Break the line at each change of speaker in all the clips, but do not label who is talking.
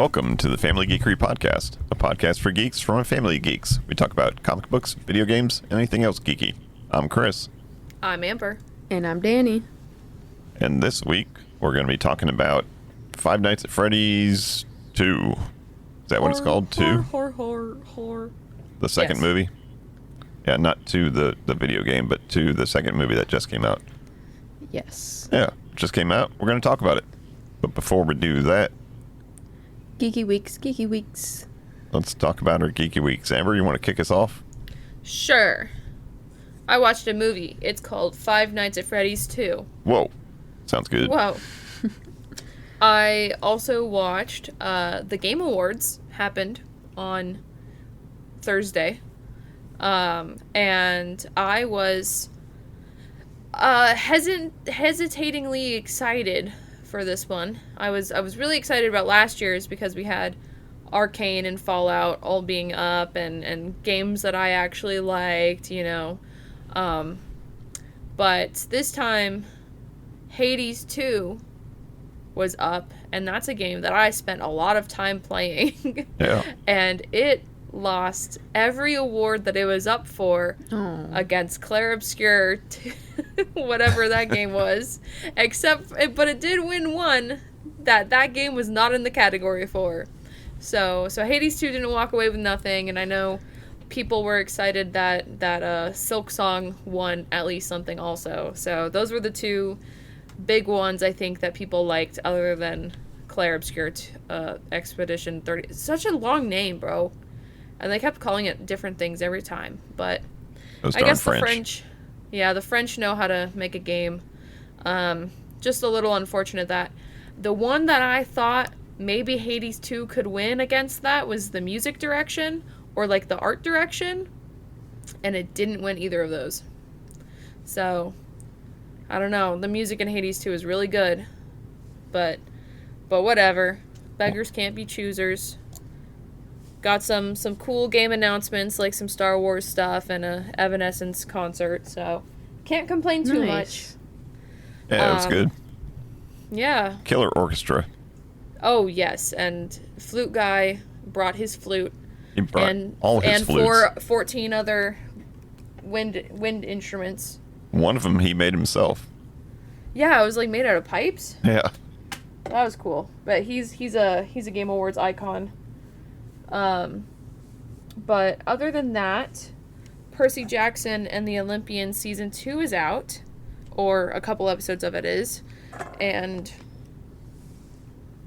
Welcome to the Family Geekery Podcast, a podcast for geeks from a family of geeks. We talk about comic books, video games, and anything else geeky. I'm Chris.
I'm Amber.
And I'm Danny.
And this week, we're going to be talking about Five Nights at Freddy's 2. Is that what it's called? 2?
Horror.
The second
Yes.
movie? Yeah, not to the video game, but to the second movie that just came out.
Yes.
Yeah, it just came out. We're going to talk about it. But before we do that,
Geeky Weeks.
let's talk about our Geeky Weeks. Amber, you want to kick us off?
Sure. I watched a movie. It's called Five Nights at Freddy's 2.
Whoa. Sounds good.
Whoa. I also watched the Game Awards happened on Thursday. And I was hesitatingly excited for this one. I was really excited about last year's because we had Arcane and Fallout all being up and games that I actually liked, you know. But this time Hades 2 was up, and that's a game that I spent a lot of time playing.
Yeah.
And it lost every award that it was up for against Clair Obscur, whatever that game was, but it did win one that game was not in the category for. So Hades 2 didn't walk away with nothing, and I know people were excited that Silk Song won at least something also. So those were the two big ones I think that people liked, other than Clair Obscur Expedition 30. It's such a long name, bro. And they kept calling it different things every time. But I guess the French, the French know how to make a game. Just a little unfortunate that the one that I thought maybe Hades 2 could win against that was the music direction or like the art direction. And it didn't win either of those. So, I don't know. The music in Hades 2 is really good. But whatever. Beggars can't be choosers. Got some cool game announcements, like some Star Wars stuff and a Evanescence concert, so can't complain too much.
Yeah, it was good.
Yeah.
Killer orchestra.
Oh, yes, and Flute Guy brought his flute.
He brought all his flutes.
14 other wind instruments.
One of them he made himself.
Yeah, it was like made out of pipes.
Yeah.
That was cool. But he's a Game Awards icon. But other than that, Percy Jackson and the Olympians Season 2 is out, or a couple episodes of it is, and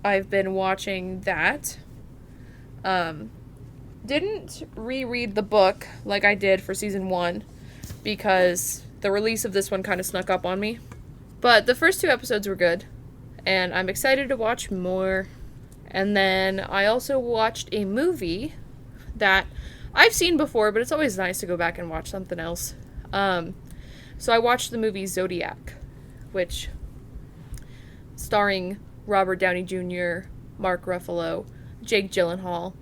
I've been watching that. Didn't reread the book like I did for Season 1, because the release of this one kind of snuck up on me. But the first two episodes were good, and I'm excited to watch more. And then I also watched a movie that I've seen before, but it's always nice to go back and watch something else. So I watched the movie Zodiac, which starring Robert Downey Jr., Mark Ruffalo, Jake Gyllenhaal,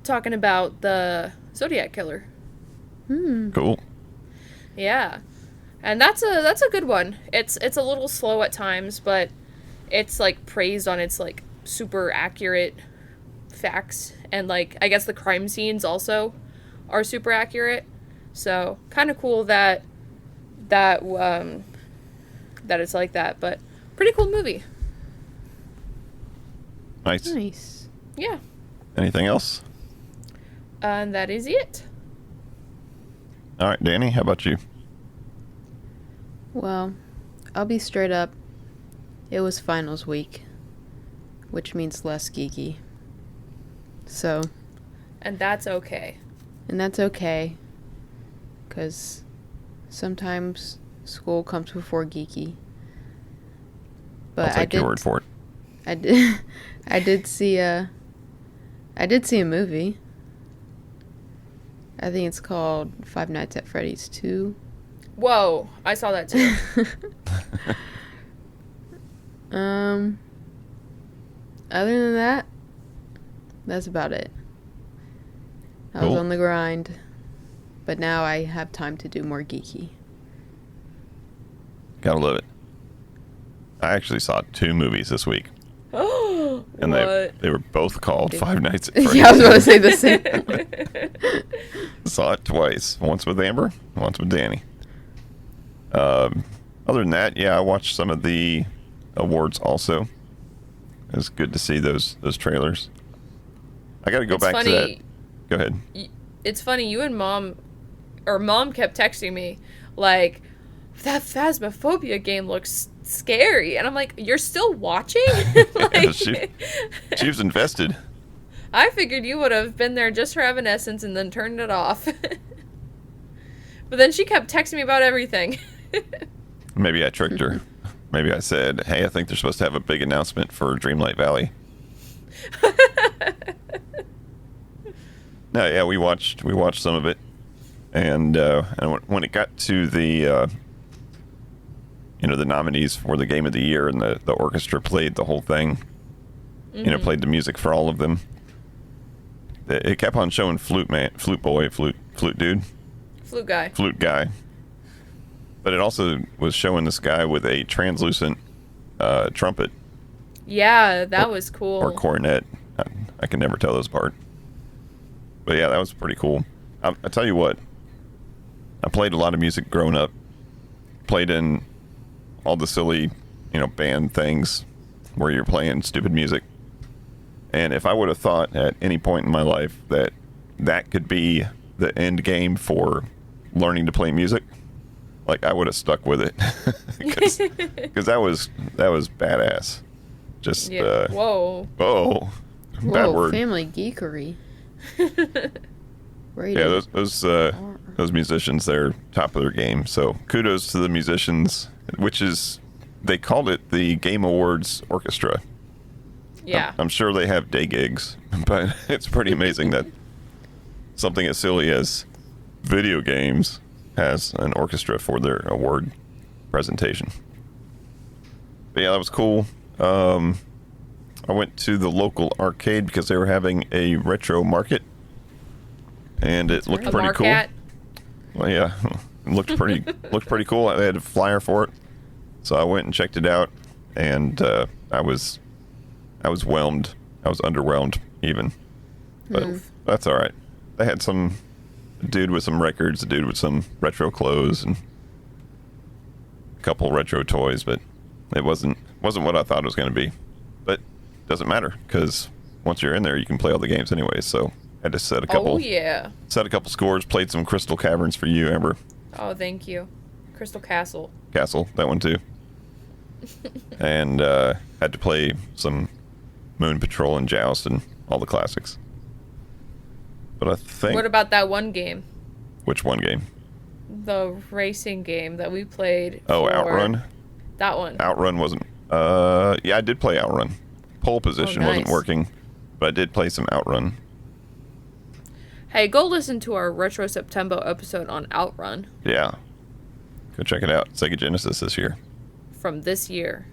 talking about the Zodiac Killer.
Cool.
Yeah. And that's a good one. It's a little slow at times, but it's like praised on its like super accurate facts, and like I guess the crime scenes also are super accurate, so kind of cool that it's like that. But pretty cool movie.
Nice.
Yeah.
Anything else?
And that is it.
All right, Danny, how about you?
Well, I'll be straight up. It was finals week, which means less geeky. So.
And that's okay.
And that's okay. Because sometimes school comes before geeky. But
I'll take your word for it.
I did see a movie. I think it's called Five Nights at Freddy's 2.
Whoa, I saw that too.
Other than that, that's about it. I was on the grind, but now I have time to do more geeky.
Gotta love it. I actually saw 2 movies this week. And they were both called Five Nights at Freddy's.
Yeah, I was going to say the same.
Saw it twice. Once with Amber, once with Danny. Other than that, yeah, I watched some of the awards also. It was good to see those trailers. I got to go back to that. Go ahead.
It's funny, you and Mom kept texting me, like, that Phasmophobia game looks scary. And I'm like, you're still watching? Like,
she was invested.
I figured you would have been there just for Evanescence and then turned it off. But then she kept texting me about everything.
Maybe I tricked her. Maybe I said, hey, I think they're supposed to have a big announcement for Dreamlight Valley. No, yeah, we watched some of it. And when it got to the the nominees for the Game of the Year, and the orchestra played the whole thing, played the music for all of them. It kept on showing flute dude. Flute guy. But it also was showing this guy with a translucent trumpet.
Yeah, that was cool.
Or cornet. I can never tell those apart. But yeah, that was pretty cool. I tell you what, I played a lot of music growing up. Played in all the silly, band things where you're playing stupid music. And if I would have thought at any point in my life that could be the end game for learning to play music, like, I would have stuck with it. Because that was badass. Just
whoa,
bad word.
Family geekery.
Yeah, those musicians, they're top of their game. So kudos to the musicians, they called it the Game Awards Orchestra.
Yeah.
I'm sure they have day gigs, but it's pretty amazing that something as silly as video games has an orchestra for their award presentation. But yeah, that was cool. I went to the local arcade because they were having a retro market, and it looked pretty cool. Well, yeah, it looked pretty cool. They had a flyer for it, so I went and checked it out, and I was whelmed. I was underwhelmed even, but that's all right. They had some dude with some records, a dude with some retro clothes, and a couple retro toys, but it wasn't what I thought it was going to be. But it doesn't matter, because once you're in there, you can play all the games anyway. So I had to set a couple scores, played some Crystal Caverns for you, Amber.
Oh, thank you. Crystal Castle,
that one too. And had to play some Moon Patrol and Joust and all the classics. But I think...
What about that one game?
Which one game?
The racing game that we played.
Outrun?
That one.
Outrun wasn't... yeah, I did play Outrun. Pole position wasn't working, but I did play some Outrun.
Hey, go listen to our Retro September episode on Outrun.
Yeah. Go check it out. Sega Genesis this year.
From this year.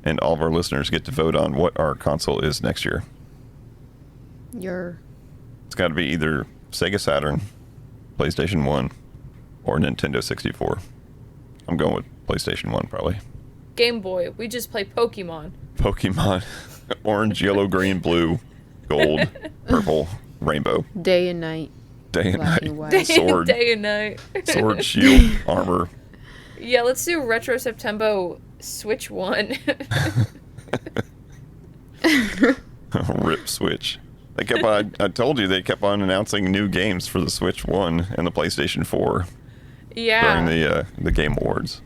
And all of our listeners get to vote on what our console is next year. It's got to be either Sega Saturn, PlayStation 1, or Nintendo 64. I'm going with PlayStation 1, probably.
Game Boy. We just play Pokemon.
Orange, yellow, green, blue, gold, purple, rainbow.
Day and night.
Sword.
Day and night.
Sword, shield, armor.
Yeah, let's do Retro September Switch 1.
Rip Switch. They kept on, I told you they kept on announcing new games for the Switch 1 and the PlayStation 4 during the Game Awards.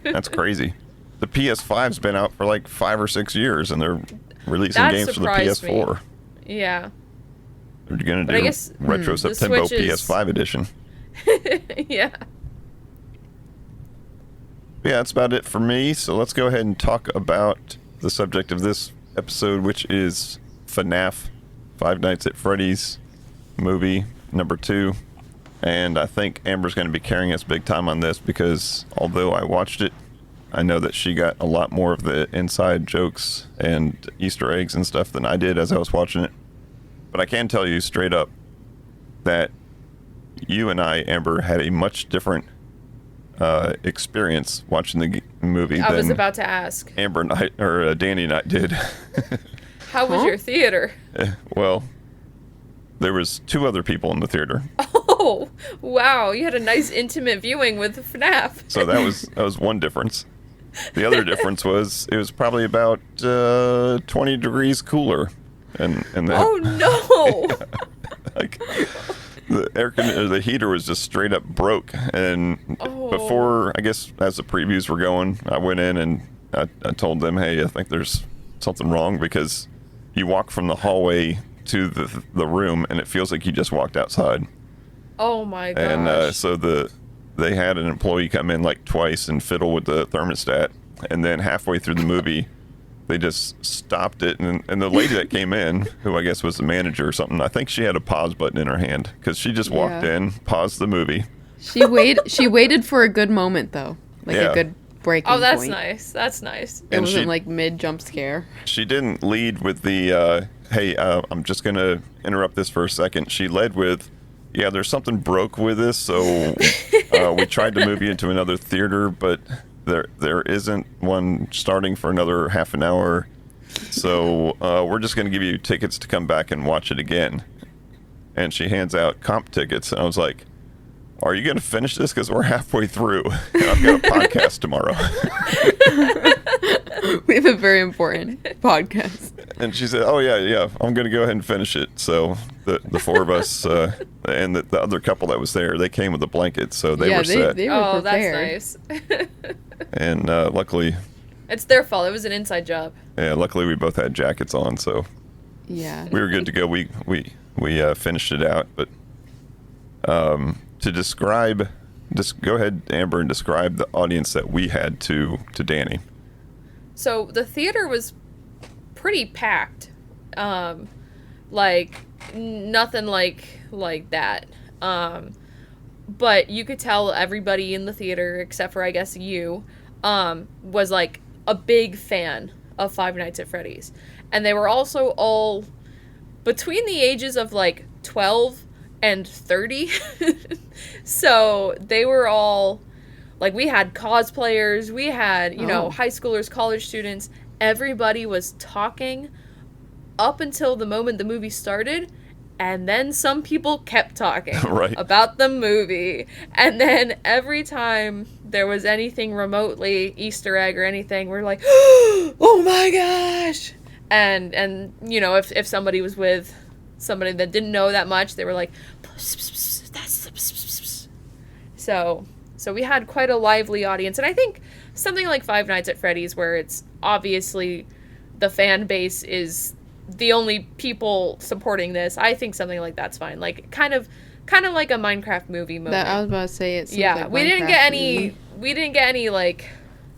That's crazy. The PS5's been out for like 5 or 6 years, and they're releasing games for the PS4.
Me. Yeah.
They're going to do Retro September PS5 edition.
Yeah.
Yeah, that's about it for me. So let's go ahead and talk about the subject of this episode, which is FNAF, Five Nights at Freddy's movie number 2. And I think Amber's going to be carrying us big time on this, because although I watched it, I know that she got a lot more of the inside jokes and Easter eggs and stuff than I did as I was watching it. But I can tell you straight up that you and I, Amber, had a much different experience watching the movie
I was
than
about to ask.
Amber and I, or Danny and I did.
How was your theater?
Well, there was 2 other people in the theater.
Oh, wow. You had a nice intimate viewing with FNAF.
So that was one difference. The other difference was it was probably about 20 degrees cooler, and that,
Oh, no.
like the heater was just straight up broke. And
Oh.
before, I guess, as the previews were going, I went in and I told them, hey, I think there's something wrong, because you walk from the hallway to the room and it feels like you just walked outside.
Oh, my gosh.
And so they had an employee come in like twice and fiddle with the thermostat, and then halfway through the movie they just stopped it, and the lady that came in, who I guess was the manager or something, I think she had a pause button in her hand, because she just walked in, paused the movie.
She waited for a good moment, though. Like
Yeah.
a good breaking point.
Oh, that's nice. That's nice.
It
And
wasn't like mid jump scare.
She didn't lead with the hey, I'm just gonna interrupt this for a second. She led with, yeah, there's something broke with this, so we tried to move you into another theater, but there isn't one starting for another half an hour, so we're just going to give you tickets to come back and watch it again. And she hands out comp tickets, and I was like, are you going to finish this? Because we're halfway through, and I've got a podcast tomorrow.
We have a very important podcast.
And she said, oh, yeah, I'm going to go ahead and finish it. So the 4 of us and the other couple that was there, they came with a blanket, so they were set.
They were
Oh,
prepared.
that's nice.
And luckily,
It's their fault. It was an inside job.
luckily we both had jackets on, so
Yeah.
we were good to go. We finished it out. But to describe, just go ahead, Amber, and describe the audience that we had to Danny.
So the theater was pretty packed. Like nothing like that. But you could tell everybody in the theater, except for I guess you, was like a big fan of Five Nights at Freddy's. And they were also all between the ages of like 12 and 30. So they were all like, we had cosplayers, we had, you know, high schoolers, college students. Everybody was talking up until the moment the movie started, and then some people kept talking
Right.
about the movie. And then every time there was anything remotely Easter egg or anything, we're like, oh my gosh. And you know, if somebody was with somebody that didn't know that much, they were like, that's so we had quite a lively audience. And I think something like Five Nights at Freddy's, where it's obviously the fan base is the only people supporting this, I think something like that's fine. Like kind of like a Minecraft movie moment.
That I was about to say it. Seems
Yeah,
like
we didn't get
Minecraft
any like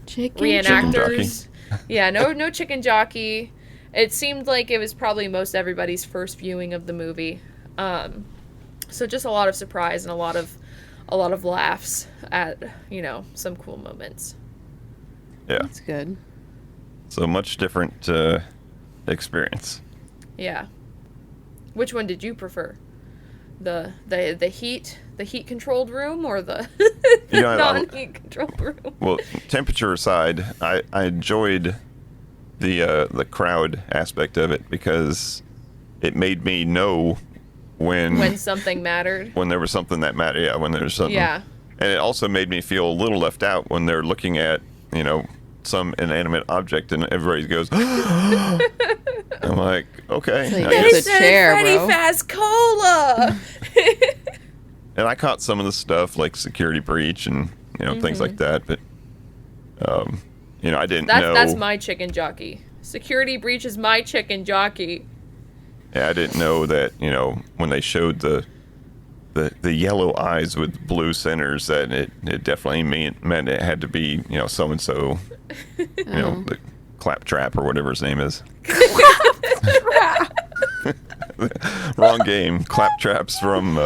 chicken
reenactors. Yeah, no chicken jockey. It seemed like it was probably most everybody's first viewing of the movie. So just a lot of surprise and a lot of laughs at, you know, some cool moments.
Yeah.
That's good.
So much different experience.
Yeah. Which one did you prefer? The heat controlled room or the
You know,
non-heat controlled room?
Well, temperature aside, I enjoyed the crowd aspect of it, because it made me know when
something mattered.
when there was something that mattered. Yeah, when there was something.
Yeah.
And it also made me feel a little left out when they're looking at, you know, some inanimate object and everybody goes, I'm like, okay.
It's like,
I
It's
guess-
a chair,
Freddy
bro.
Fast Cola.
And I caught some of the stuff like security breach and, you know, things like that. But, you know, I didn't know.
That's my chicken jockey. Security breach is my chicken jockey.
Yeah, I didn't know that, you know, when they showed the yellow eyes with blue centers, that it definitely meant it had to be, you know, so-and-so, you know, the Claptrap or whatever his name is. Wrong game. Claptrap's from,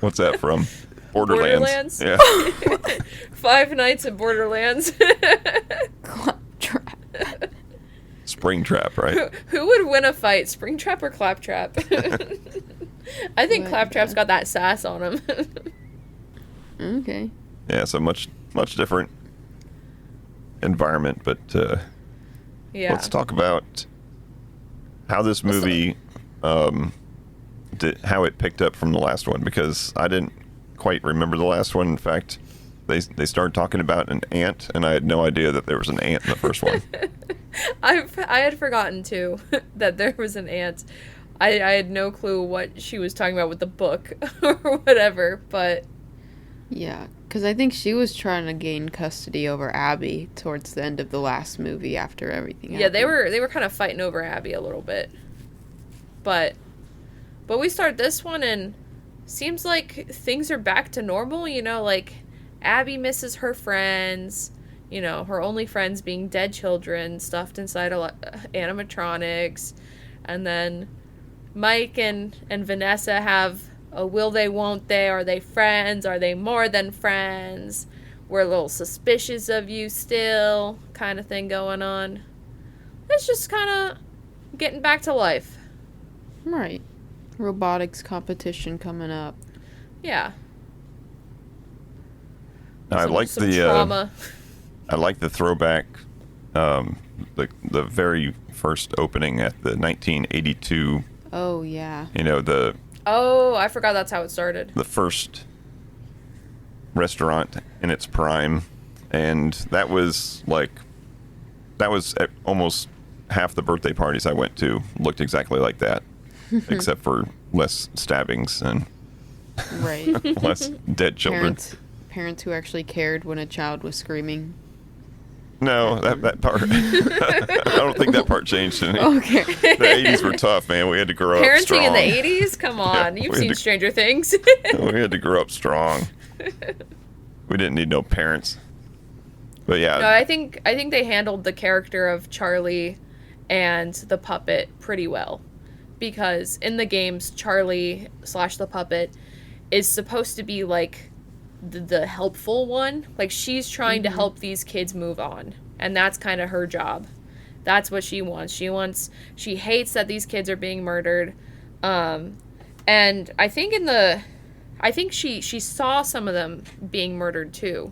what's that from? Borderlands.
Borderlands?
Yeah.
Five Nights at Borderlands.
Claptrap.
Springtrap, right?
Who would win a fight, Springtrap or Claptrap? I think
What
Claptrap's got that sass on him.
Okay.
Yeah, so much different environment, but
Yeah.
let's talk about how this movie, how it picked up from the last one, because I didn't quite remember the last one. In fact, they started talking about an ant, and I had no idea that there was an ant in the first one.
I had forgotten too that there was an ant. I had no clue what she was talking about with the book or whatever, but
Yeah, because I think she was trying to gain custody over Abby towards the end of the last movie after everything
yeah, they
happened.
were kind of fighting over Abby a little bit. But we start this one and seems like things are back to normal, you know, like Abby misses her friends, you know, her only friends being dead children stuffed inside animatronics. And then Mike and Vanessa have a will they, won't they, are they friends, are they more than friends, we're a little suspicious of you still, kind of thing going on. It's just kind of getting back to life.
Right. Robotics competition coming up.
Yeah.
Now, I like
some
the
trauma.
I like the throwback, the very first opening at the 1982.
Oh, yeah.
You know,
Oh, I forgot that's how it started.
the first restaurant in its prime, and that was at almost half the birthday parties I went to looked exactly like that, except for less stabbings and
Right.
less dead children.
Parents who actually cared when a child was screaming.
No, that part. I don't think that part changed any.
Okay.
The 80s were tough, man. We had to grow up
Parenting
strong.
in the 80s? Come on.
Yeah,
You've
we had
seen
to-
Stranger Things.
We had to grow up strong. We didn't need no parents. But yeah,
No, I think they handled the character of Charlie and the puppet pretty well. Because in the games, Charlie / the puppet is supposed to be like the helpful one. Like, she's trying to help these kids move on. And that's kind of her job. That's what she wants. She hates that these kids are being murdered. And I think she saw some of them being murdered too,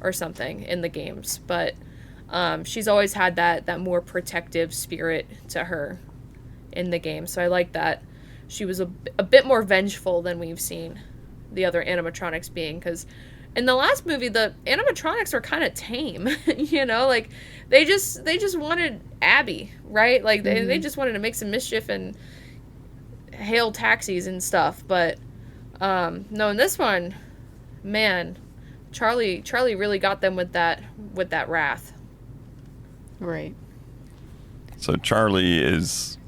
or something in the games. But she's always had that more protective spirit to her in the game. So I like that she was a bit more vengeful than we've seen the other animatronics being, because in the last movie the animatronics were kind of tame. You know, like they just wanted Abby, right? Like they just wanted to make some mischief and hail taxis and stuff. But no, in this one, man, Charlie really got them with that wrath.
Right.
so Charlie is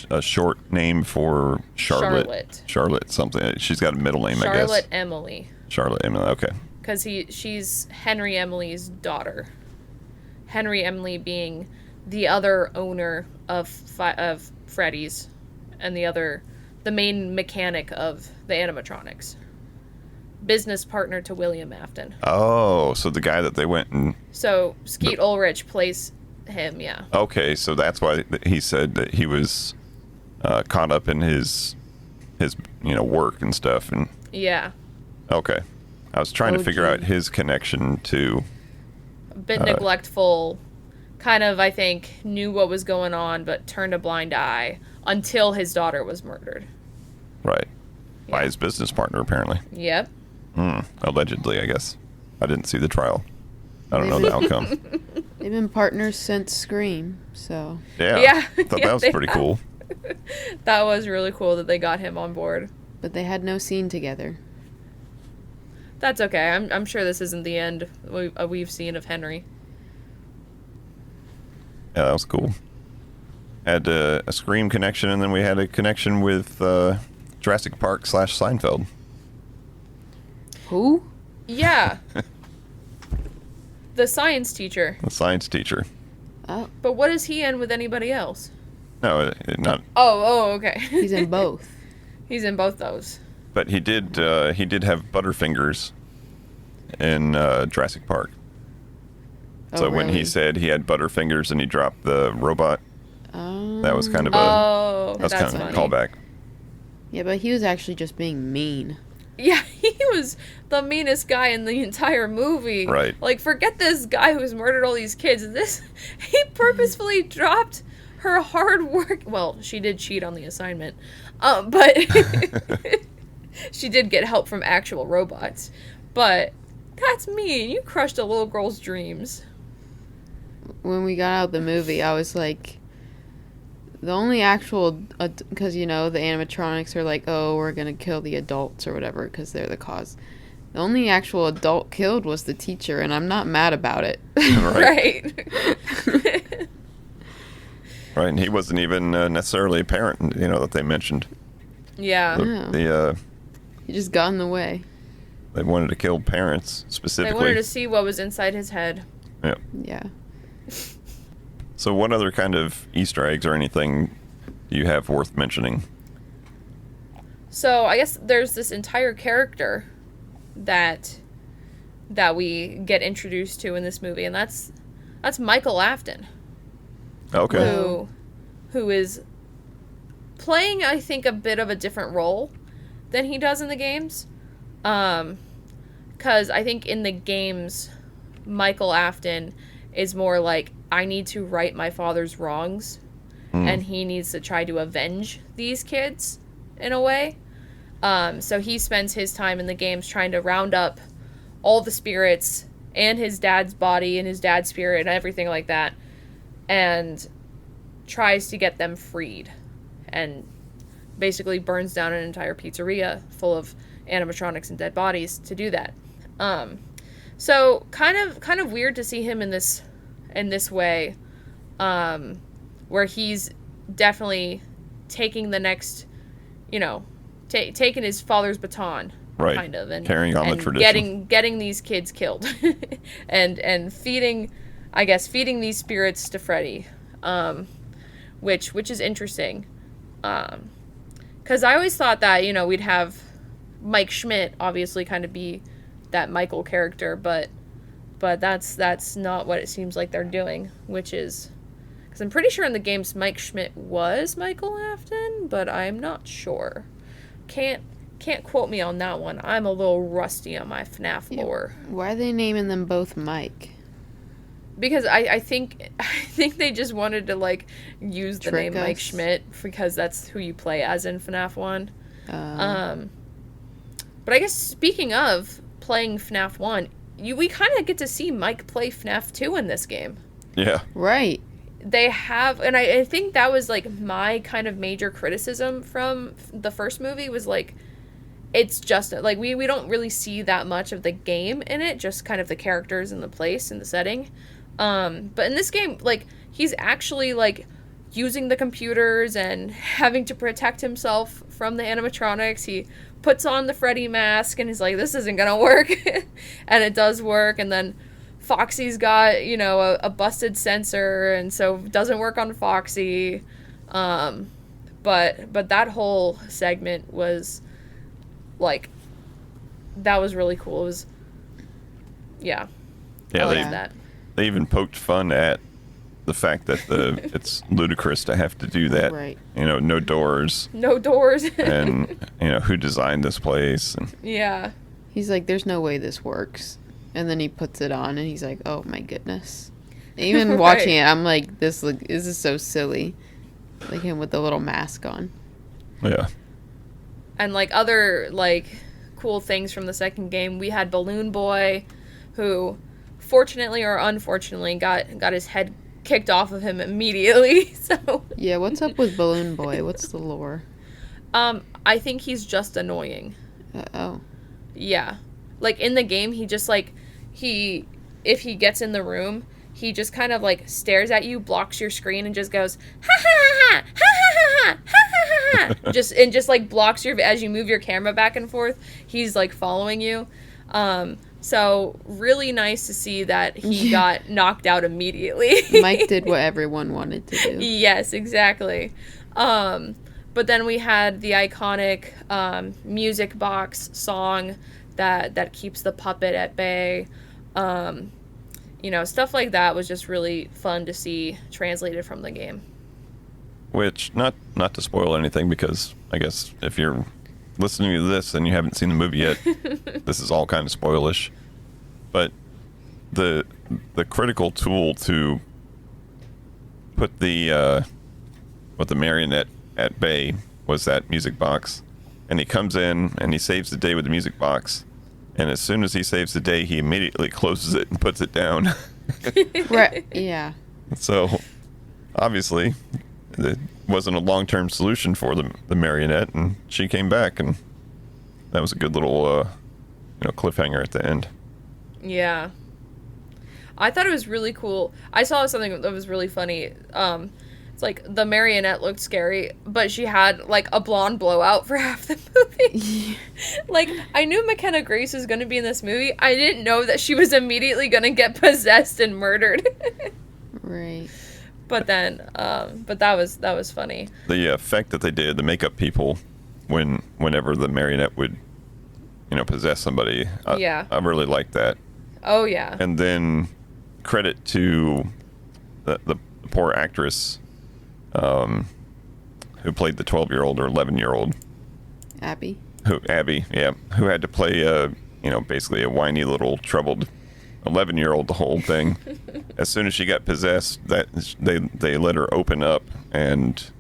a short name for Charlotte. Charlotte something. She's got a middle name, I guess.
Charlotte Emily.
Charlotte Emily. Okay.
Because she's Henry Emily's daughter. Henry Emily being the other owner of Freddy's, and the main mechanic of the animatronics. Business partner to William Afton.
Oh, so the guy that they went and.
So Skeet Ulrich plays him, yeah.
Okay, so that's why he said that he was caught up in his work and stuff, and.
Yeah.
Okay. I was trying to figure
OG.
out his connection to.
A bit neglectful, kind of, I think, knew what was going on, but turned a blind eye until his daughter was murdered.
Right. By
Yeah.
his business partner, apparently.
Yep.
Allegedly, I guess. I didn't see the trial. I don't know the outcome.
They've been partners since Scream, so.
Yeah.
Yeah.
Thought
Yeah,
that was
they
pretty
have.
cool.
That was really cool that they got him on board.
But they had no scene together.
That's okay. I'm sure this isn't the end we've seen of Henry.
Yeah, that was cool. Had a Scream connection, and then we had a connection with Jurassic Park / Seinfeld.
Who?
Yeah. The science teacher.
The science teacher.
Oh,
But what is he in with anybody else?
No, not.
Oh, okay.
he's in both.
He's in both those.
But he did have Butterfingers in Jurassic Park. So
Oh,
when he
really?
said he had Butterfingers and he dropped the robot,
Oh.
that was kind of a
Oh,
that's
that's
kind of a
funny.
callback.
Yeah, but he was actually just being mean.
Yeah, he was the meanest guy in the entire movie.
Right.
Like, forget this guy who's murdered all these kids. He purposefully dropped her hard work. Well, she did cheat on the assignment, but she did get help from actual robots. But that's mean. You crushed a little girl's dreams.
When we got out of the movie, I was like, the only actual, because, you know, the animatronics are like, oh, we're going to kill the adults or whatever because they're the cause. The only actual adult killed was the teacher, and I'm not mad about it.
Right.
Right, and he wasn't even necessarily a parent, you know, that they mentioned.
Yeah.
He just got in the way.
They wanted to kill parents,
They
specifically.
wanted to see what was inside his head.
Yeah.
Yeah.
So what other kind of Easter eggs or anything do you have worth mentioning?
So I guess there's this entire character that we get introduced to in this movie, and that's Michael Afton.
Okay.
Who is playing, I think, a bit of a different role than he does in the games. 'Cause I think in the games, Michael Afton is more like, I need to right my father's wrongs, and he needs to try to avenge these kids in a way. So he spends his time in the games trying to round up all the spirits and his dad's body and his dad's spirit and everything like that, and tries to get them freed, and basically burns down an entire pizzeria full of animatronics and dead bodies to do that. So kind of weird to see him in this way, where he's definitely taking the next, you know, taking his father's baton,
right,
kind of, and
carrying on the tradition,
getting these kids killed, and feeding these spirits to Freddy, which is interesting, because I always thought that, you know, we'd have Mike Schmidt obviously kind of be that Michael character, but that's not what it seems like they're doing, which is, because I'm pretty sure in the games Mike Schmidt was Michael Afton, but I'm not sure. Can't quote me on that one. I'm a little rusty on my FNAF lore.
Why are they naming them both Mike?
Because I think they just wanted to, like, use the
Trick
name Mike
us.
Schmidt because that's who you play as in FNAF 1. But I guess speaking of playing FNAF 1, we kind of get to see Mike play FNAF 2 in this game.
Yeah.
Right.
They have, and I think that was, like, my kind of major criticism from the first movie was, like, it's just, like, we don't really see that much of the game in it, just kind of the characters and the place and the setting. But in this game, like, he's actually, like, using the computers and having to protect himself from the animatronics. He puts on the Freddy mask and he's like, this isn't gonna work. And it does work, and then Foxy's got, you know, a busted sensor, and so it doesn't work on Foxy. But that whole segment was, like, that was really cool. It was, yeah.
Yeah,
I liked that.
They even poked fun at the fact that it's ludicrous to have to do that.
Right.
You know, no doors.
No doors.
And, you know, who designed this place? And
Yeah.
He's like, there's no way this works. And then he puts it on and he's like, oh my goodness. Even
Right.
watching it, I'm like, this is so silly. Like him with the little mask on.
yeah.
And, like, other, like, cool things from the second game, we had Balloon Boy, who, fortunately or unfortunately, got his head kicked off of him immediately. So
Yeah, what's up with Balloon Boy? What's the lore?
I think he's just annoying.
Oh.
Yeah. Like, in the game, he just, like, if he gets in the room, he just kind of, like, stares at you, blocks your screen, and just goes, ha ha ha ha ha ha ha ha ha, just like blocks as you move your camera back and forth. He's, like, following you. So really nice to see that he got knocked out immediately.
Mike did what everyone wanted to do.
Yes, exactly. But then we had the iconic music box song that keeps the puppet at bay. You know, stuff like that was just really fun to see translated from the game.
Which, not to spoil anything, because I guess if you're listening to this and you haven't seen the movie yet, this is all kind of spoilish. But the critical tool to put the marionette at bay was that music box. And he comes in and he saves the day with the music box. And as soon as he saves the day, he immediately closes it and puts it down.
Right. Yeah.
So, obviously, it wasn't a long-term solution for the marionette, and she came back, and that was a good little, cliffhanger at the end.
Yeah. I thought it was really cool. I saw something that was really funny. It's like the marionette looked scary, but she had like a blonde blowout for half the movie. Like, I knew McKenna Grace was going to be in this movie. I didn't know that she was immediately going to get possessed and murdered.
Right.
But then, but that was funny.
The effect that they did, the makeup people, whenever the marionette would, possess somebody,
Yeah.
I really liked that.
Oh yeah.
And then credit to the poor actress who played the 12-year-old or 11-year-old.
Abby,
who had to play basically a whiny little troubled 11-year-old the whole thing. As soon as she got possessed, that they let her open up, and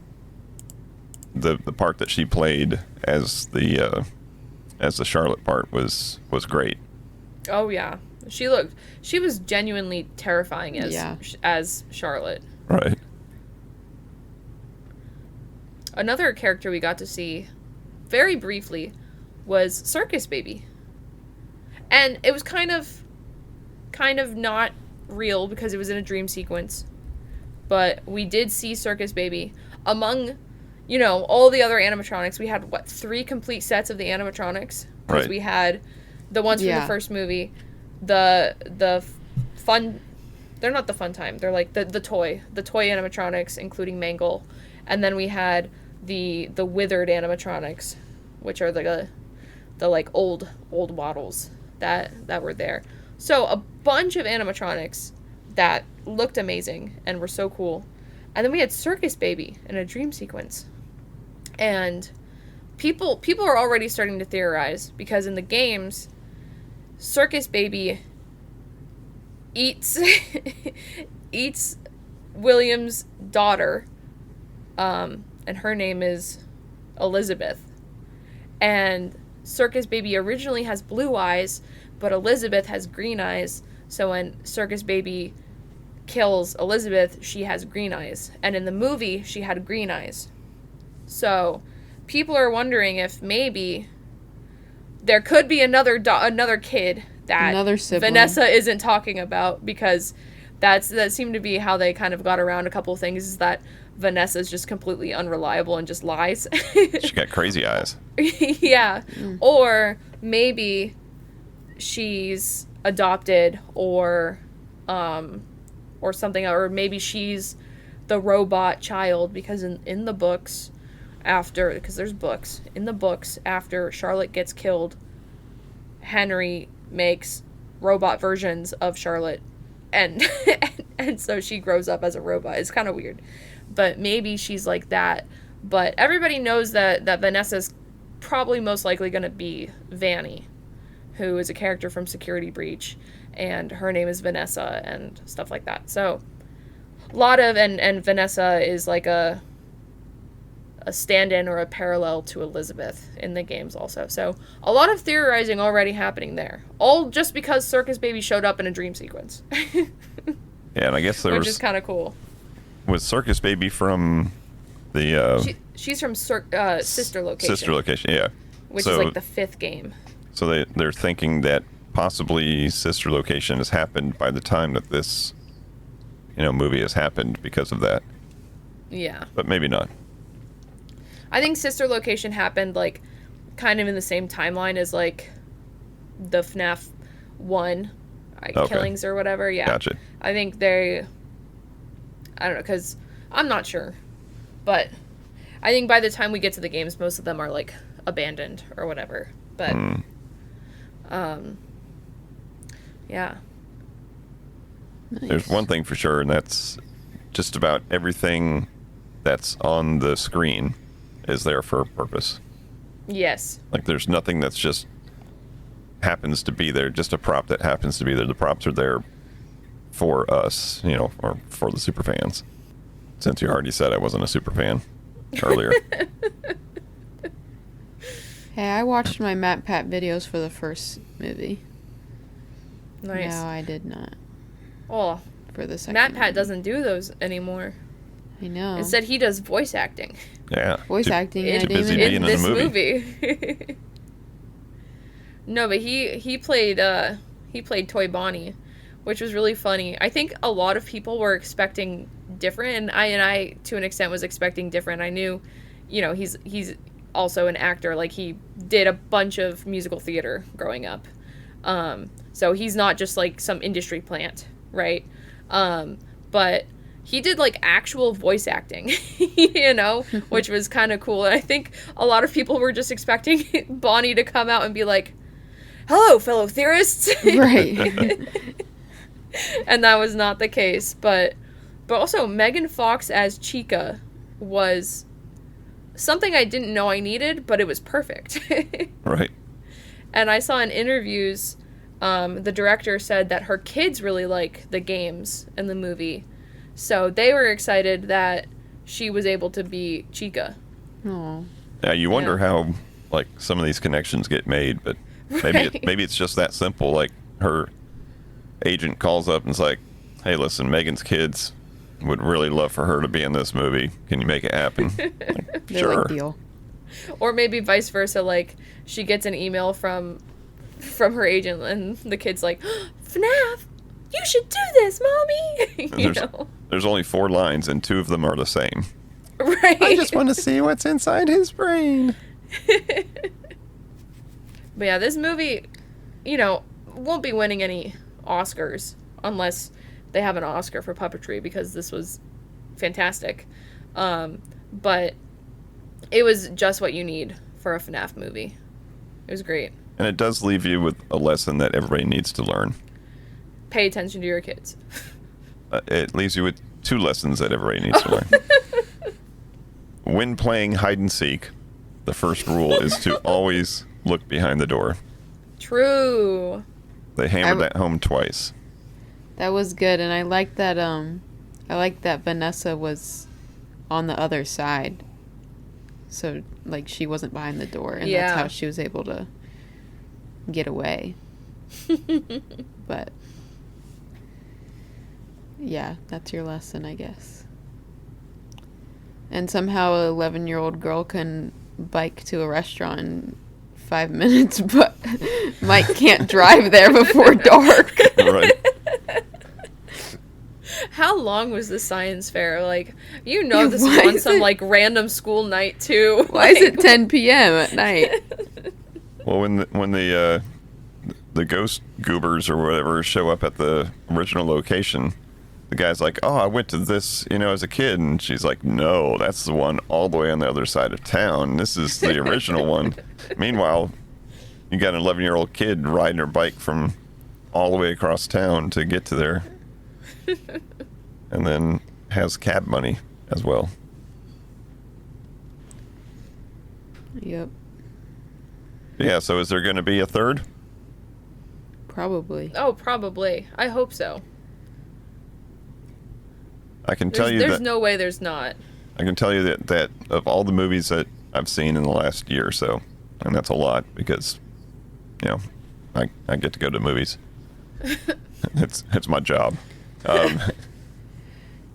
the part that she played as the Charlotte part was great.
Oh yeah. She was genuinely terrifying as Charlotte.
Right.
Another character we got to see very briefly was Circus Baby. And it was kind of not real because it was in a dream sequence. But we did see Circus Baby among, all the other animatronics. We had 3 complete sets of the animatronics, because
Right.
we had the ones from the first movie, the fun, they're not the fun time, they're like the toy animatronics, including Mangle, and then we had the withered animatronics, which are the like old waddles that were there. So a bunch of animatronics that looked amazing and were so cool. And then we had Circus Baby in a dream sequence. And people are already starting to theorize, because in the games, Circus Baby eats William's daughter, and her name is Elizabeth. And Circus Baby originally has blue eyes, but Elizabeth has green eyes. So when Circus Baby kills Elizabeth, she has green eyes. And in the movie, she had green eyes. So people are wondering if maybe there could be another kid that
Another sibling.
Vanessa isn't talking about, because that seemed to be how they kind of got around a couple of things, is that Vanessa's just completely unreliable and just lies.
She got crazy eyes.
Yeah. Or maybe she's adopted, or something, or maybe she's the robot child, because in the books, because there's books, in the books, after Charlotte gets killed, Henry makes robot versions of Charlotte, and and so she grows up as a robot. It's kind of weird, but maybe she's like that. But everybody knows that Vanessa's probably most likely going to be Vanny, who is a character from Security Breach, and her name is Vanessa and stuff like that. So a lot of, and Vanessa is like a stand-in or a parallel to Elizabeth in the games also. So a lot of theorizing already happening there, all just because Circus Baby showed up in a dream sequence.
Yeah, and I guess there
which is kind of cool.
Was Circus Baby from the
she's from Sister Location.
Sister Location, yeah.
Which is like the 5th game.
So they're thinking that possibly Sister Location has happened by the time that this movie has happened because of that.
Yeah.
But maybe not.
I think Sister Location happened like kind of in the same timeline as like the FNAF 1 killings or whatever. Yeah.
Gotcha.
I think I don't know, because I'm not sure. But I think by the time we get to the games, most of them are like abandoned or whatever. But yeah.
Nice.
There's one thing for sure, and that's just about everything that's on the screen is there for a purpose.
Yes.
Like there's nothing that's just happens to be there, just a prop that happens to be there. The props are there for us, or for the super fans. Since you already said I wasn't a super fan earlier.
Hey, I watched my Matt Pat videos for the first movie.
Nice.
No, I did not.
Oh,
For the second
Matt Pat
movie.
doesn't do those anymore.
I know.
Instead, he does voice acting.
Yeah.
Voice acting,
in,
I didn't
busy
even
being
in
in
this
the movie.
movie. No, but he played Toy Bonnie, which was really funny. I think a lot of people were expecting different, and I to an extent was expecting different. I knew, he's also an actor. Like he did a bunch of musical theater growing up, so he's not just like some industry plant, right? But he did like actual voice acting, which was kind of cool. And I think a lot of people were just expecting Bonnie to come out and be like, "Hello, fellow theorists."
Right.
And that was not the case. But also Megan Fox as Chica was something I didn't know I needed, but it was perfect.
Right.
And I saw in interviews, the director said that her kids really like the games and the movie. So they were excited that she was able to be Chica.
Oh.
Now you wonder
Yeah.
how like some of these connections get made, but
Right.
maybe it's just that simple. Like her agent calls up and is like, "Hey, listen, Megan's kids would really love for her to be in this movie. Can you make it happen?" Like,
They're
sure.
like, deal.
Or maybe vice versa, like she gets an email from her agent and the kid's like, "FNAF, you should do this, mommy."
There's only 4 lines and 2 of them are the same.
Right.
I just want to see what's inside his brain.
But yeah, this movie, won't be winning any Oscars unless they have an Oscar for puppetry, because this was fantastic. But it was just what you need for a FNAF movie. It was great.
And it does leave you with a lesson that everybody needs to learn.
Pay attention to your kids.
It leaves you with 2 lessons that everybody needs to learn. When playing hide and seek, the first rule is to always look behind the door.
True.
They hammered that home twice.
That was good, and I like that. I like that Vanessa was on the other side, so like she wasn't behind the door, and
Yeah.
that's how she was able to get away. But yeah, that's your lesson, I guess. And somehow an 11-year-old girl can bike to a restaurant in 5 minutes, but Mike can't drive there before dark.
Right.
How long was the science fair? Like, this
Why
is on
is
some
it-
like random school night too.
Why is it 10 p.m. at night?
Well, when the ghost goobers or whatever show up at the original location, the guy's like, "Oh, I went to this, as a kid," and she's like, "No, that's the one all the way on the other side of town. This is the original one." Meanwhile, you got an 11-year-old kid riding her bike from all the way across town to get to there, and then has cab money as well.
Yep,
Yeah. So, is there going to be a third?
probably.
Oh, probably. I hope so.
I can tell you
There's
that.
no way there's not.
I can tell you that of all the movies that I've seen in the last year or so, and that's a lot because, I get to go to movies. It's my job.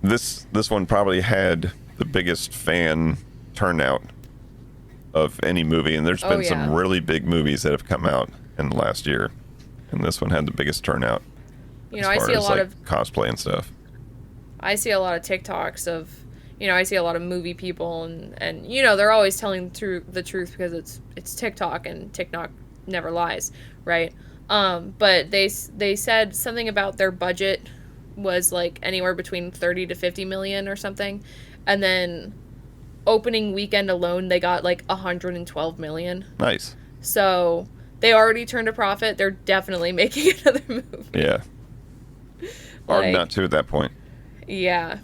This one probably had the biggest fan turnout of any movie, and there's been some
yeah.
really big movies that have come out in the last year, and this one had the biggest turnout. as
I
far
see a
as,
lot
like,
of
cosplay and stuff.
I see a lot of TikToks of, I see a lot of movie people and they're always telling the truth because it's TikTok and TikTok never lies, right? But they said something about their budget was like anywhere between 30 to 50 million or something, and then opening weekend alone they got like 112 million.
Nice.
So they already turned a profit. They're definitely making another movie.
Yeah. Hard
Like-
not to at that point.
Yeah.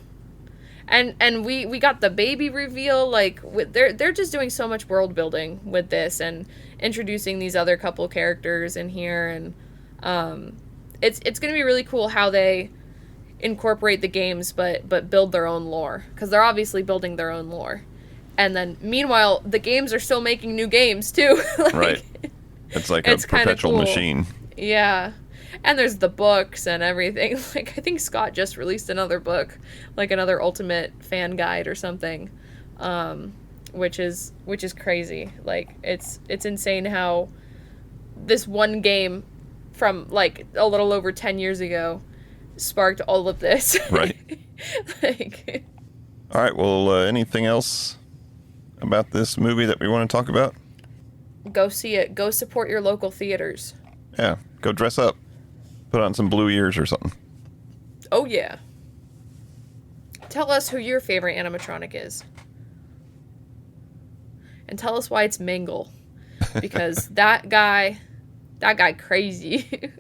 And we got the baby reveal. Like, they're just doing so much world building with this and introducing these other couple characters in here. And it's going to be really cool how they incorporate the games but build their own lore. Because they're obviously building their own lore. And then, meanwhile, the games are still making new games, too. Like,
right. It's like a perpetual
cool.
machine.
Yeah. And there's the books and everything. Like, I think Scott just released another book, like another Ultimate fan guide or something, which is crazy. Like, it's insane how this one game from, like, a little over 10 years ago sparked all of this.
Right.
Like...
All right, well, anything else about this movie that we want to talk about?
Go see it. Go support your local theaters.
Yeah, go dress up. Put on some blue ears or something.
Oh, yeah. Tell us who your favorite animatronic is. And tell us why it's Mangle. Because that guy crazy.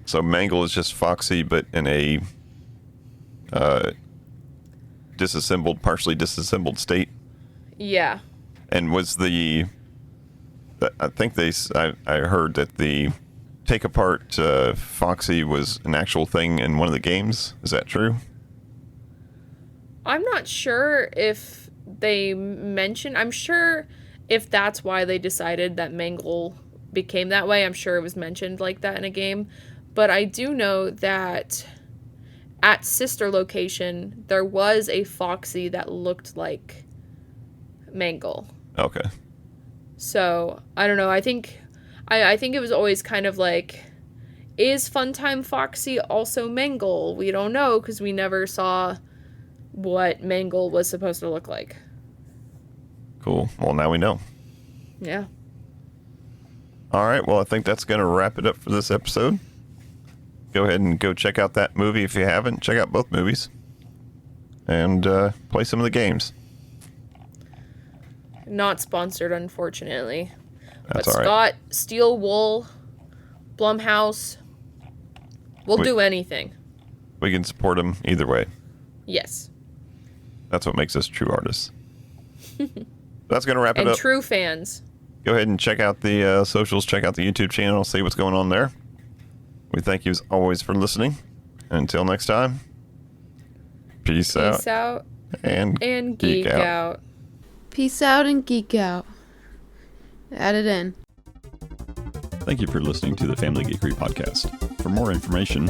So Mangle is just Foxy, but in a partially disassembled state.
Yeah.
And was I think I heard that the take apart Foxy was an actual thing in one of the games. Is that true?
I'm not sure if they mentioned. I'm sure if that's why they decided that Mangle became that way. I'm sure it was mentioned like that in a game. But I do know that at Sister Location, there was a Foxy that looked like Mangle.
Okay.
So, I don't know. I think it was always kind of like, is Funtime Foxy also Mangle? We don't know because we never saw what Mangle was supposed to look like.
Cool. Well, now we know.
Yeah.
All right. Well, I think that's going to wrap it up for this episode. Go ahead and go check out that movie if you haven't. Check out both movies. And play some of the games.
Not sponsored, unfortunately.
That's
but
all right.
Scott, Steel Wool, Blumhouse, we'll do anything.
We can support them either way.
Yes.
That's what makes us true artists. That's going to wrap it
And
up.
true fans.
Go ahead and check out the socials. Check out the YouTube channel. See what's going on there. We thank you as always for listening. Until next time, peace out.
Peace out.
And
geek out.
Peace out and geek out. Add it in.
Thank you for listening to the Family Geekery podcast. For more information,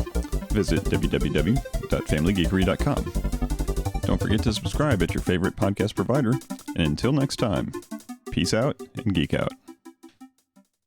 visit www.familygeekery.com. Don't forget to subscribe at your favorite podcast provider. And until next time, peace out and geek out.